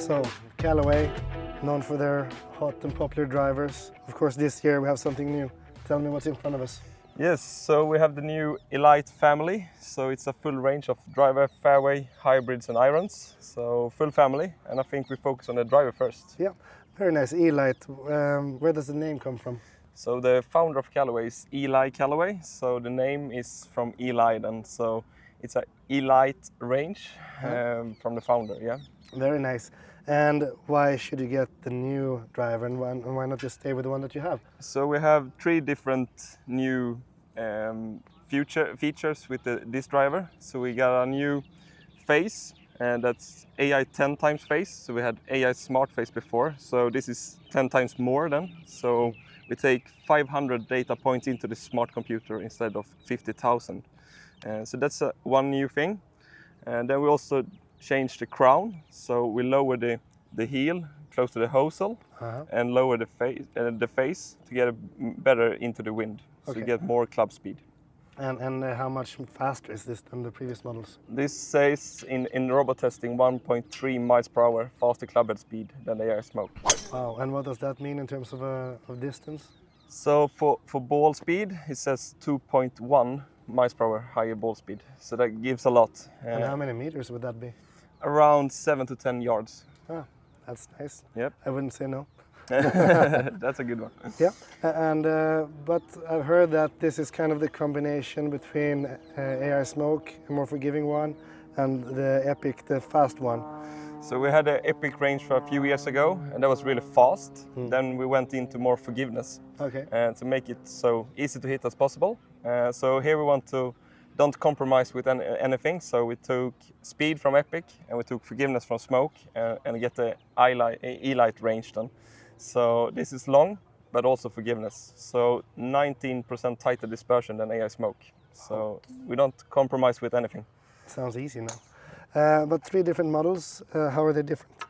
So, Callaway, known for their hot and popular drivers. Of course, this year we have something new. Tell me what's in front of us. Yes, so we have the new Elite family. So it's a full range of driver, fairway, hybrids and irons. So full family, and I think we focus on the driver first. Yeah, very nice. Elite. Where does the name come from? So the founder of Callaway is Eli Callaway. So the name is from Eli, and so it's a Elite range from the founder. Yeah. Very nice. And why should you get the new driver, and why not just stay with the one that you have? So we have 3 different new features with this driver. So we got a new face, and that's AI 10 times face. So we had AI smart face before, so this is 10 times more then. So we take 500 data points into the smart computer instead of 50,000. So that's one new thing. And then we also changed the crown, so we lower the heel close to the hosel and lower the face to get better into the wind, so you get more club speed. And how much faster is this than the previous models? This says in robot testing 1.3 miles per hour faster clubhead speed than the air smoke. Wow, and what does that mean in terms of distance? So for ball speed, it says 2.1 miles per hour higher ball speed, so that gives a lot. And how many meters would that be? Around 7 to 10 yards. Ah, that's nice. Yep. I wouldn't say no. That's a good one. Yeah, and but I've heard that this is kind of the combination between AI Smoke, a more forgiving one, and the Epic, the fast one. So we had an Epic range for a few years ago, and that was really fast. Then we went into more forgiveness, to make it so easy to hit as possible. So here we want to don't compromise with anything. So we took speed from Epic and we took forgiveness from Smoke and get the Elite range done. So this is long, but also forgiveness. So 19% tighter dispersion than AI Smoke. So we don't compromise with anything. Sounds easy now. But 3 different models, how are they different?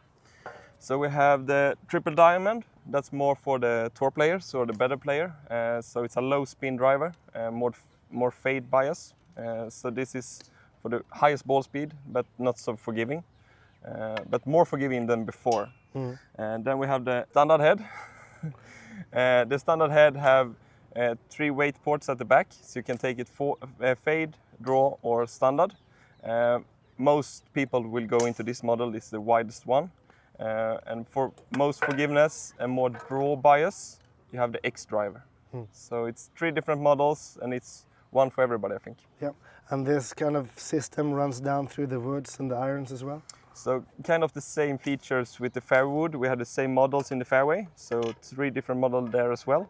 So we have the triple diamond. That's more for the tour players or the better player. So it's a low spin driver, more fade bias. So this is for the highest ball speed, but not so forgiving, but more forgiving than before. And then we have the standard head. The standard head have 3 weight ports at the back, so you can take it for fade, draw, or standard. Most people will go into this model. This is the widest one. And for most forgiveness and more draw bias, you have the X driver. So it's 3 different models, and it's one for everybody, I think. Yeah, and this kind of system runs down through the woods and the irons as well? So kind of the same features with the fairwood. We have the same models in the fairway, so 3 different models there as well.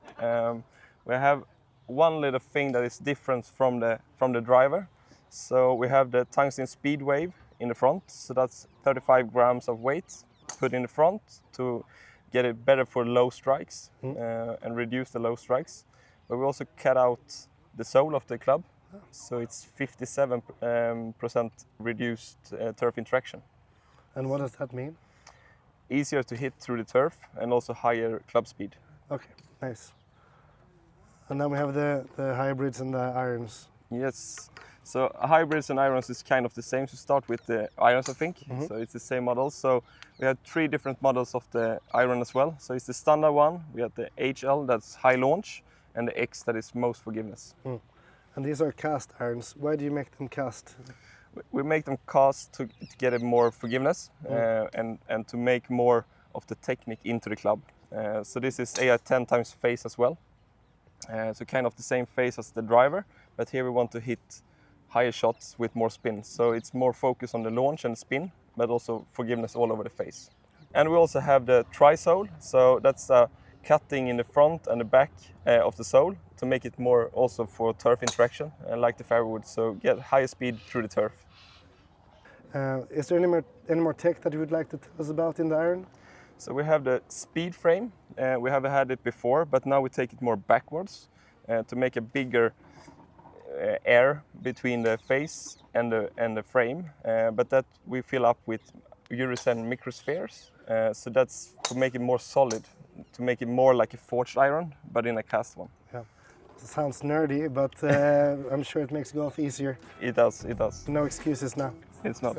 We have one little thing that is different from the driver. So we have the tungsten speed wave in the front, so that's 35 grams of weight put in the front to get it better for low strikes and reduce the low strikes. But we also cut out the sole of the club, so it's 57% reduced turf interaction. And what does that mean? Easier to hit through the turf and also higher club speed. Okay, nice. And then we have the hybrids and the irons. Yes, so hybrids and irons is kind of the same. So start with the irons, I think. So it's the same model. So we have 3 different models of the iron as well. So it's the standard one, we have the HL, that's high launch, and the X, that is most forgiveness. And these are cast irons. Why do you make them cast? We make them cast to get a more forgiveness and to make more of the technique into the club. So this is AI 10 times face as well. So kind of the same face as the driver, but here we want to hit higher shots with more spin. So it's more focus on the launch and spin, but also forgiveness all over the face. And we also have the tri-sole. So that's cutting in the front and the back of the sole to make it more also for turf interaction, like the fairwood, so get higher speed through the turf. Is there any more tech that you would like to tell us about in the iron? So we have the speed frame. We have had it before, but now we take it more backwards to make a bigger air between the face and the frame. But that we fill up with Eurocell microspheres. So that's to make it more solid, to make it more like a forged iron, but in a cast one. Yeah. It sounds nerdy, but I'm sure it makes golf easier. It does, it does. No excuses now. It's not.